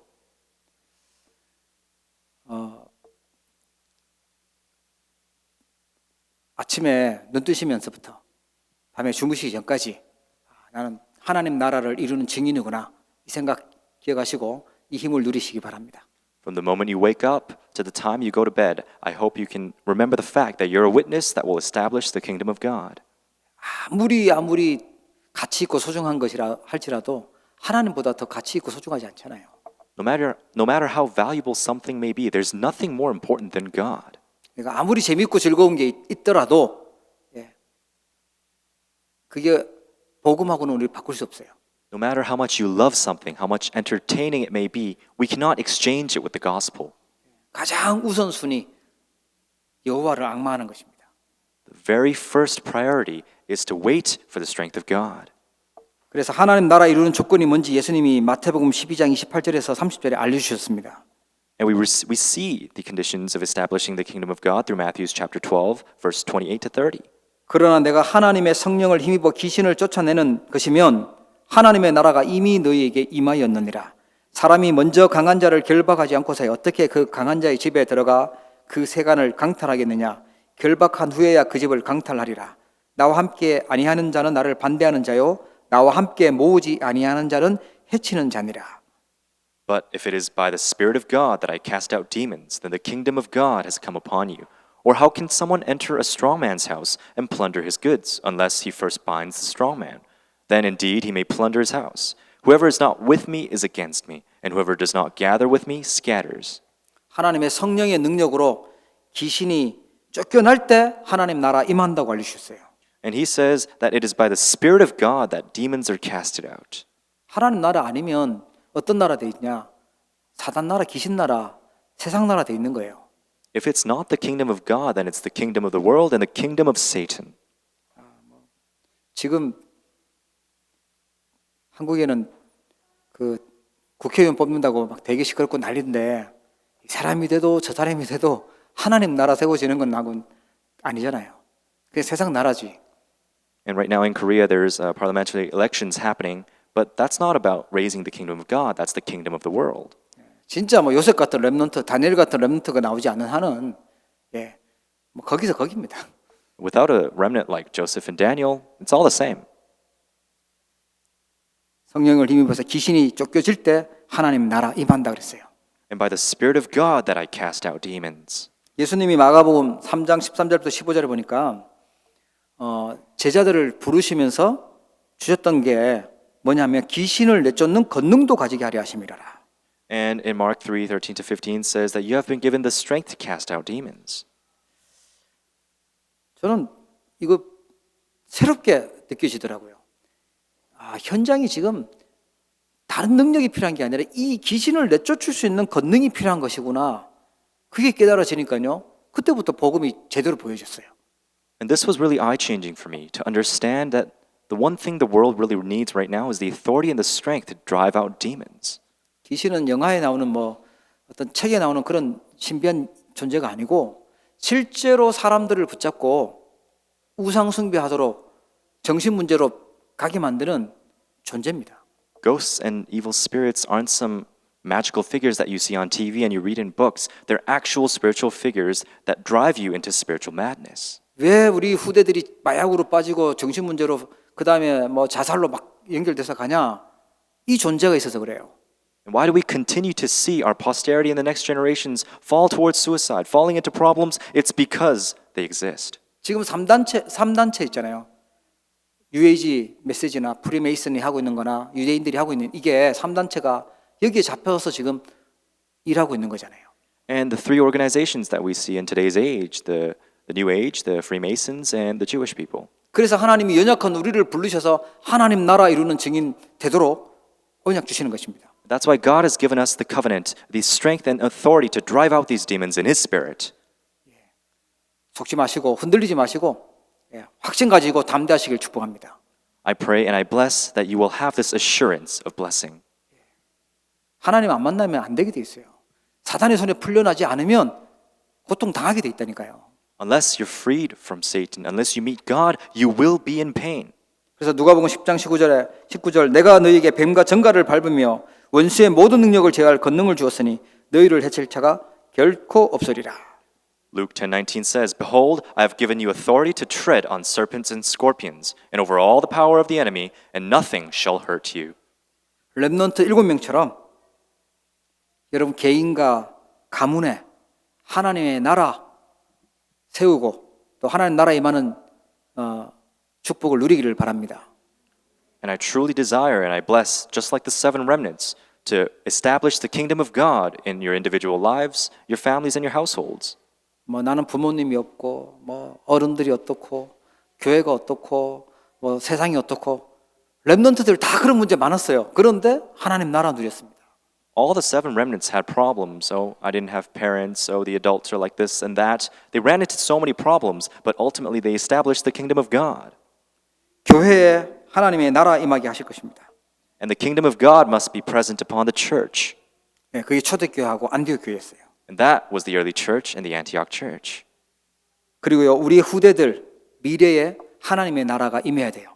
아침에 눈 뜨시면서부터 밤에 주무시기 전까지 나는 하나님 나라를 이루는 증인이구나 이 생각 기억하시고 이 힘을 누리시기 바랍니다. From the moment you wake up to the time you go to bed, I hope you can remember the fact that you're a witness that will establish the kingdom of God. 아무리 가치 있고 소중한 것이라 할지라도 하나님보다 더 가치 있고 소중하지 않잖아요. No matter how valuable something may be, there's nothing more important than God. 그러니까 아무리 재밌고 즐거운 게 있더라도 그게 복음하고는 우리 바꿀 수 없어요. No matter how much you love something, how much entertaining it may be, we cannot exchange it with the gospel. 가장 우선순위 여호와를 앙망하는 것입니다. The very first priority is to wait for the strength of God. 그래서 하나님 나라 이루는 조건이 뭔지 예수님이 마태복음 12장 28절에서 30절에 알려주셨습니다. And we see the conditions of establishing the kingdom of God through Matthew chapter 12, verse 28 to 30. 그러나 내가 하나님의 성령을 힘입어 귀신을 쫓아내는 것이면 하나님의 나라가 이미 너희에게 임하였느니라. 사람이 먼저 강한 자를 결박하지 않고서 어떻게 그 강한 자의 집에 들어가 그 세간을 강탈하겠느냐. 결박한 후에야 그 집을 강탈하리라. 나와 함께 아니하는 자는 나를 반대하는 자요 나와 함께 모으지 아니하는 자는 해치는 자니라. But if it is by the Spirit of God that I cast out demons, then the kingdom of God has come upon you. Or how can someone enter a strong man's house and plunder his goods, unless he first binds the strong man? Then indeed he may plunder his house. Whoever is not with me is against me, and whoever does not gather with me scatters. 하나님의 성령의 능력으로 귀신이 쫓겨날 때 하나님 나라 임한다고 알려주셨어요. And he says that it is by the Spirit of God that demons are casted out. 하나님 나라 아니면 어떤 나라 돼 있냐? 사단 나라, 귀신 나라, 세상 나라 돼 있는 거예요. If it's not the kingdom of God, then it's the kingdom of the world and the kingdom of Satan. 지금 한국에는 그 국회의원 뽑는다고 막 되게 시끄럽고 난리인데 이 사람이 돼도 저 사람이 돼도 하나님 나라 세워지는 건 나군 아니잖아요. 그게 세상 나라지. And right now in Korea, there's parliamentary elections happening, but that's not about raising the kingdom of God. That's the kingdom of the world. 진짜 뭐 요셉 같은 렘넌트, 다니엘 같은 렘넌트가 나오지 않는 한은 뭐 거기서 거기입니다. Without a remnant like Joseph and Daniel, it's all the same. 성령을 힘입어서 귀신이 쫓겨질 때 하나님 나라 임한다 그랬어요. And by the Spirit of God that I cast out demons. 예수님이 마가복음 3장 13절부터 15절을 보니까 제자들을 부르시면서 주셨던 게 뭐냐면 귀신을 내쫓는 권능도 가지게 하려 하심이라라. And in Mark 3:13 to 15 says that you have been given the strength to cast out demons. 저는 이거 새롭게 느껴지더라고요. 현장이 지금 다른 능력이 필요한 게 아니라 이 귀신을 내쫓을 수 있는 권능이 필요한 것이구나. 그게 깨달아지니까요. 그때부터 복음이 제대로 보여졌어요. And this was really eye-changing for me to understand that the one thing the world really needs right now is the authority and the strength to drive out demons. 귀신은 영화에 나오는 어떤 책에 나오는 그런 신비한 존재가 아니고 실제로 사람들을 붙잡고 우상 숭배하도록 정신 문제로 가게 만드는 존재입니다. Ghosts and evil spirits aren't some magical figures that you see on TV and you read in books. They're actual spiritual figures that drive you into spiritual madness. 왜 우리 후대들이 마약으로 빠지고 정신 문제로 그다음에 자살로 막 연결돼서 가냐? 이 존재가 있어서 그래요. And why do we continue to see our posterity and the next generations fall towards suicide, falling into problems? It's because they exist. 지금 3단체 있잖아요. 뉴에이지 메시지나 프리메이슨이 하고 있는 거나 유대인들이 하고 있는 이게 3단체가 여기에 잡혀서 지금 일하고 있는 거잖아요. And the three organizations that we see in today's age, the New Age, the Freemasons, and the Jewish people. 그래서 하나님이 연약한 우리를 부르셔서 하나님 나라 이루는 증인 되도록 언약 주시는 것입니다. That's why God has given us the covenant, the strength and authority to drive out these demons in His Spirit. 속지 마시고 흔들리지 마시고 확신 가지고 담대하시길 축복합니다. I pray and I bless that you will have this assurance of blessing. 하나님 안 만나면 안 되게 돼 있어요. 사단의 손에 풀려나지 않으면 고통 당하게 돼 있다니까요. Unless you're freed from Satan, unless you meet God, you will be in pain. 그래서 누가복음 10장 19절 내가 너희에게 뱀과 정갈을 밟으며 원수의 모든 능력을 제어할 권능을 주었으니 너희를 해칠 자가 결코 없으리라. Luke 10:19 says, Behold, I have given you authority to tread on serpents and scorpions, and over all the power of the enemy, and nothing shall hurt you. 렘넌트 7명처럼 여러분 개인과 가문에 하나님의 나라 세우고 또 하나님 나라에 임하는 축복을 누리기를 바랍니다. And I truly desire and I bless, just like the seven remnants, to establish the kingdom of God in your individual lives, your families, and your households. 나는 부모님이 없고 어른들이 어떻고 교회가 어떻고 세상이 어떻고 렘넌트들 다 그런 문제 많았어요. 그런데 하나님 나라 누렸습니다. All the seven remnants had problems. Oh, I didn't have parents. Oh, the adults are like this and that. They ran into so many problems, but ultimately they established the kingdom of God. 교회에 하나님의 나라 임하게 하실 것입니다. And the kingdom of God must be present upon the church. 그게 초대교회하고 안디옥 교회였어요. And that was the early church and the Antioch church. 그리고요, 우리의 후대들 미래에 하나님의 나라가 임해야 돼요.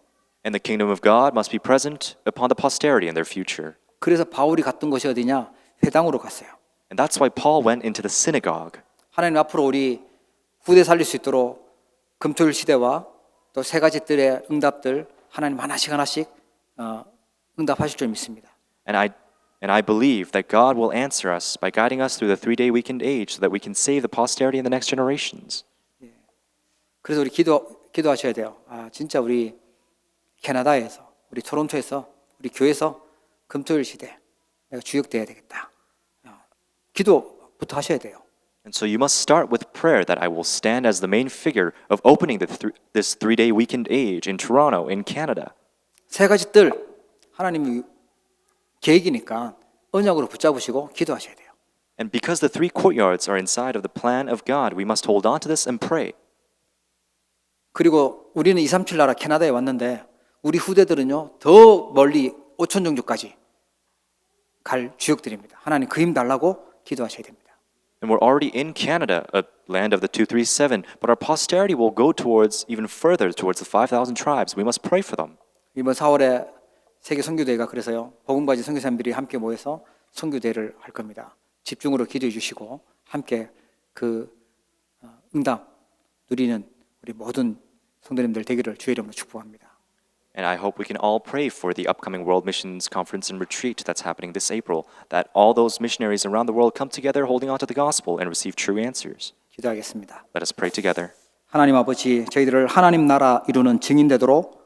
And the kingdom of God must be present upon the posterity in their future. 그래서 바울이 갔던 곳이 어디냐? 회당으로 갔어요. And that's why Paul went into the synagogue. 하나님 앞으로 우리 후대 살릴 수 있도록 금토일 시대와 또 세 가지 뜰의 응답들 하나님 하나씩 응답하실 줄 믿습니다. And I And I believe that God will answer us by guiding us through the 3-day weekend age so that we can save the posterity and the next generations. 그래서 우리 기도하셔야 돼요. 아, 진짜 우리 캐나다에서, 우리 토론토에서, 우리 교회에서 금토일 시대 내가 주역돼야 되겠다. 기도부터 하셔야 돼요. And so you must start with prayer that I will stand as the main figure of opening this 3-day weekend age in Toronto, in Canada. 세 가지 뜰 하나님 계획이니까 언약으로 붙잡으시고 기도하셔야 돼요. And because the 3 courtyards are inside of the plan of God, we must hold on to this and pray. 그리고 우리는 237 나라 캐나다에 왔는데 우리 후대들은요 더 멀리 5천 종족까지 갈 주역들입니다. 하나님 그 힘 달라고 기도하셔야 됩니다. And we're already in Canada, a land of the 237, but our posterity will go towards even further towards the 5,000 tribes. We must pray for them. 이번 4월에 세계 선교대회가 그래서요 복음가진 선교사님들이 함께 모여서 선교대회를 할 겁니다. 집중으로 기도해 주시고 함께 그 응답 누리는 우리 모든 성도님들 되기를 주의 이름으로 축복합니다. And I hope we can all pray for the upcoming World Missions Conference and Retreat that's happening this April, that all those missionaries around the world come together holding on to the gospel and receive true answers. 기도하겠습니다. Let us pray together. 하나님 아버지, 저희들을 하나님 나라 이루는 증인되도록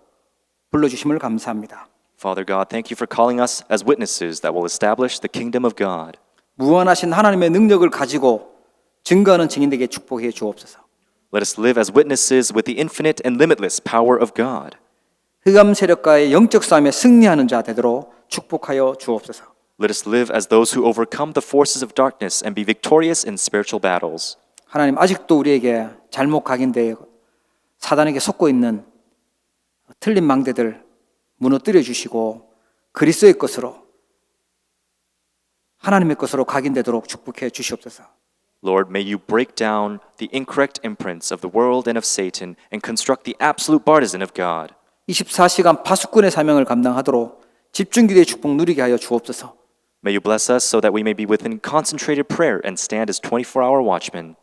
불러주심을 감사합니다. Father God, thank you for calling us as witnesses that will establish the kingdom of God. 무한하신 하나님의 능력을 가지고 증거하는 증인되게 축복해 주옵소서. Let us live as witnesses with the infinite and limitless power of God. 흑암 세력과의 영적 싸움에 승리하는 자 되도록 축복하여 주옵소서. Let us live as those who overcome the forces of darkness and be victorious in spiritual battles. 하나님 아직도 우리에게 잘못 각인되어 사단에게 속고 있는 틀린 망대들 무너뜨려 주시고 그리스도의 것으로 하나님의 것으로 각인되도록 축복해 주시옵소서. Lord, may you break down the incorrect imprints of the world and of Satan and construct the absolute partisan of God. 24시간 파수꾼의 사명을 감당하도록 집중기도의 축복 누리게 하여 주옵소서. May you bless us so that we may be within concentrated prayer and stand as 24-hour watchmen.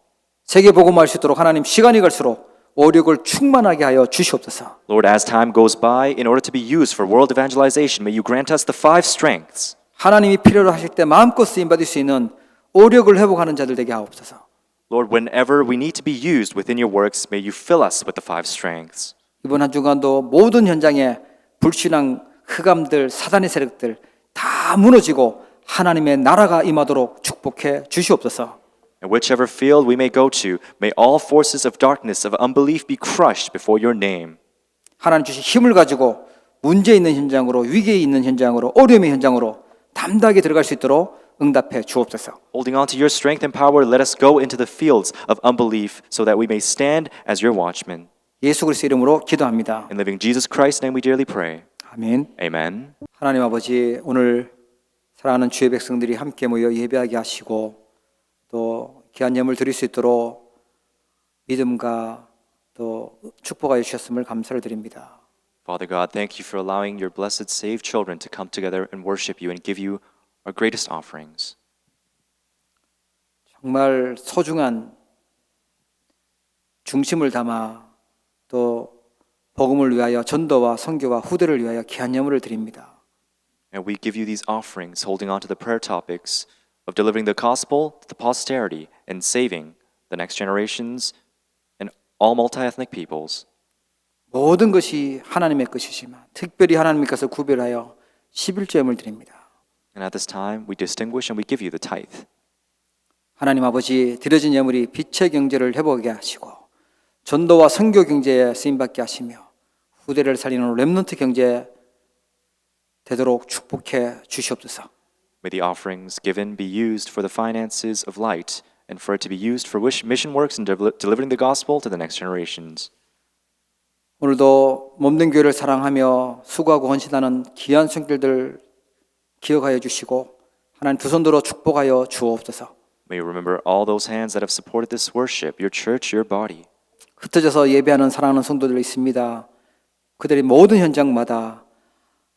세계 복음할 수 있도록 하나님 시간이 갈수록 오력을 충만하게 하여 주시옵소서. Lord, as time goes by, in order to be used for world evangelization, may you grant us the 5 strengths. 하나님이 필요로 하실 때 마음껏 쓰임 받을 수 있는 오력을 회복하는 자들 되게 하옵소서. Lord, whenever we need to be used within your works, may you fill us with the 5 strengths. 이번 한 주간도 모든 현장에 불신앙, 흑암들, 사단의 세력들 다 무너지고 하나님의 나라가 임하도록 축복해 주시옵소서. And whichever field we may go to, may all forces of darkness, of unbelief be crushed before your name. 하나님 주신 힘을 가지고 문제 있는 현장으로, 위기에 있는 현장으로, 어려움의 현장으로 담대하게 들어갈 수 있도록 응답해 주옵소서. Holding on to your strength and power, let us go into the fields of unbelief so that we may stand as your watchmen. 예수 그리스도 이름으로 기도합니다. In living Jesus Christ's name we dearly pray. 아멘. Amen. 하나님 아버지, 오늘 사랑하는 주의 백성들이 함께 모여 예배하게 하시고 또 귀한 예물 드릴 수 있도록 믿음과 또 축복하여 주셨음을 감사를 드립니다. Father God, thank you for allowing your blessed saved children to come together and worship you and give you our greatest offerings. 정말 소중한 중심을 담아 또 복음을 위하여 전도와 선교와 후대를 위하여 귀한 예물을 드립니다. And we give you these offerings, holding on to the prayer topics of delivering the gospel to the posterity and saving the next generations and all multi-ethnic peoples. 모든 것이 하나님의 것이지만 특별히 하나님께서 구별하여 11조임을 드립니다. And at this time, we distinguish and we give you the tithe. 하나님 아버지, 드려진 예물이 빛의 경제를 회복하게 하시고 전도와 선교 경제에 쓰임받게 하시며 후대를 살리는 렘넌트 경제 되도록 축복해 주시옵소서. May the offerings given be used for the finances of light and for it to be used for mission works and delivering the gospel to the next generations. 오늘도 몸된 교회를 사랑하며 수고하고 헌신하는 귀한 성들들 기억하여 주시고 하나님 두 손 들어 축복하여 주옵소서. May you remember all those hands that have supported this worship, your church, your body. 흩어져서 예배하는 사랑하는 성도들이 있습니다. 그들이 모든 현장마다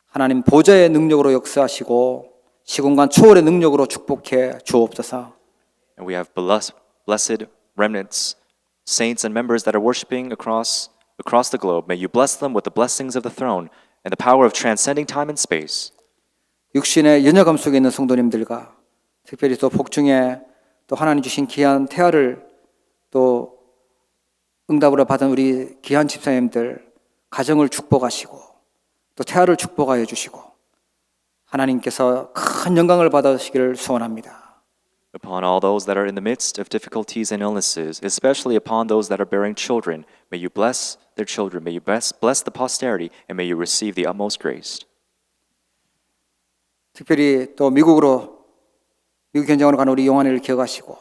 하나님 보좌의 능력으로 역사하시고 시공간 초월의 능력으로 축복해 주옵소서. And we have blessed remnants, saints and members that are worshiping across the globe. May you bless them with the blessings of the throne and the power of transcending time and space. 육신의 연약함 속에 있는 성도님들과 특별히 또 복중에 또 하나님 주신 귀한 태아를 또 응답으로 받은 우리 귀한 집사님들 가정을 축복하시고 또 태아를 축복하여 주시고 하나님께서 큰 영광을 받으시기를 소원합니다. Upon all those that are in the midst of difficulties and illnesses, especially upon those that are bearing children, may you bless their children, may you bless the posterity, and may you receive the utmost grace. 특별히 또 미국 현장으로 가는 우리 용환이를 기억하시고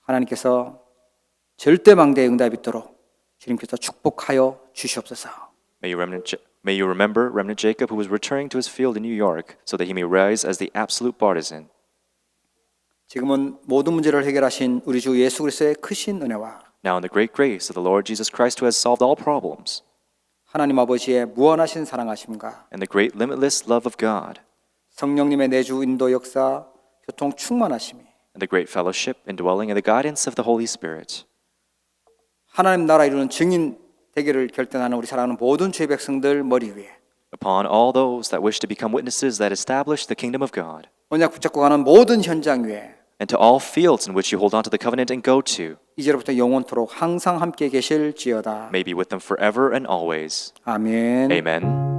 하나님께서 절대 망대의 응답이 있도록 주님께서 축복하여 주시옵소서. May you remember remnant Jacob who was returning to his field in New York so that he may rise as the absolute partisan. 지금은 모든 문제를 해결하신 우리 주 예수 그리스도의 크신 은혜와 Now in the great grace of the Lord Jesus Christ who has solved all problems, 하나님 아버지의 무한하신 사랑하심과 and the great limitless love of God, 성령님의 내주 인도 역사 교통 충만하심이 and the great fellowship, indwelling, and the guidance of the Holy Spirit, 하나님 나라 이루는 증인 되기를 결단하는 우리 사랑하는 모든 주의 백성들 머리 위에 upon all those that wish to become witnesses that establish the kingdom of God, 언약 붙잡고 가는 모든 현장 위에 and to all fields in which you hold on to the covenant and go to, 이제로부터 영원토록 항상 함께 계실지어다. may be with them forever and always. 아멘. Amen.